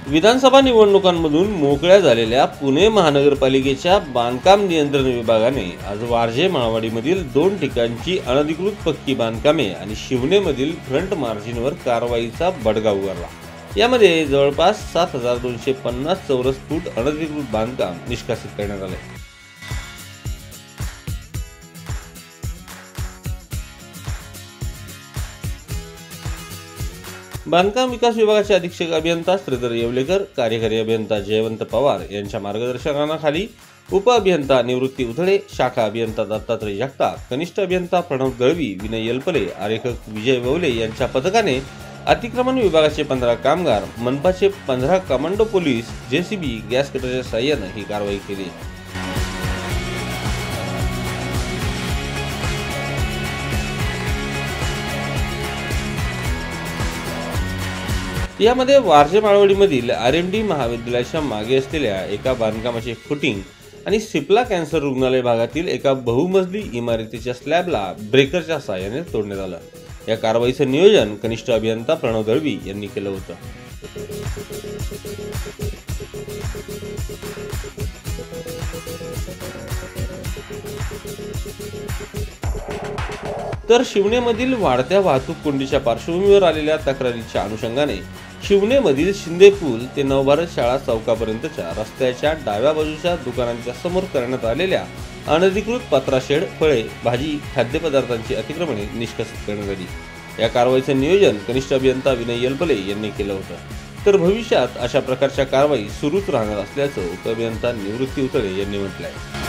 विधानसभा निवडणुकांमधून मोकळ्या झालेल्या पुणे महानगरपालिकेच्या बांधकाम नियंत्रण विभागाने आज वारजे माळवाडीमधील 2 ठिकाणची अनधिकृत पक्की बांधकामे आणि शिवनेमधील फ्रंट मार्जिनवर कारवाईचा बडगा उगारला। यामध्ये जवळपास 7250 चौरस फूट अनधिकृत बांधकाम निष्कासित करण्यात आले। बांधकाम विकास विभागाचे अधीक्षक अभियंता श्रीधर येवलेकर, कार्यकारी अभियंता जयवंत पवार यांच्या मार्गदर्शनाखाली उप अभियंता निवृत्ती उथळे, शाखा अभियंता दत्तात्रय जगताप, कनिष्ठ अभियंता प्रणव दळवी, विनय येलपले, आरेखक विजय ववले यांच्या पथकाने अतिक्रमण विभागाचे 15 कामगार, मनपाचे 15 कमांडो पोलीस, जेसीबी, गॅस कटरच्या साहाय्याने ही कारवाई केली। यामध्ये वारजे माळवाडीमधील आरएमडी महाविद्यालयाच्या मागे असलेल्या एका बांधकामाचे फुटिंग आणि सिप्ला कॅन्सर रुग्णालय भागातील एका बहुमजली इमारतीच्या स्लॅबला ब्रेकरच्या साहाय्याने तोडण्यात आलं। या कारवाईचे नियोजन कनिष्ठ अभियंता प्रणव दळवी यांनी केलं होतं। तर शिवनेमधील वाढत्या वाहतूक कोंडीच्या पार्श्वभूमीवर आलेल्या तक्रारीच्या अनुषंगाने शिवनेमधील शिंदे पूल ते नवभारत शाळा चौकापर्यंतच्या रस्त्याच्या डाव्या बाजूच्या दुकानांच्या समोर करण्यात आलेल्या अनधिकृत पत्राशेड, फळे, भाजी, खाद्यपदार्थांची अतिक्रमणे निष्कासित करण्यात आली। या कारवाईचे नियोजन कनिष्ठ अभियंता विनय येलपले यांनी केलं होतं। तर भविष्यात अशा प्रकारच्या कारवाई सुरूच राहणार असल्याचं उपअभियंता निवृत्ती उथळे यांनी म्हटलंय।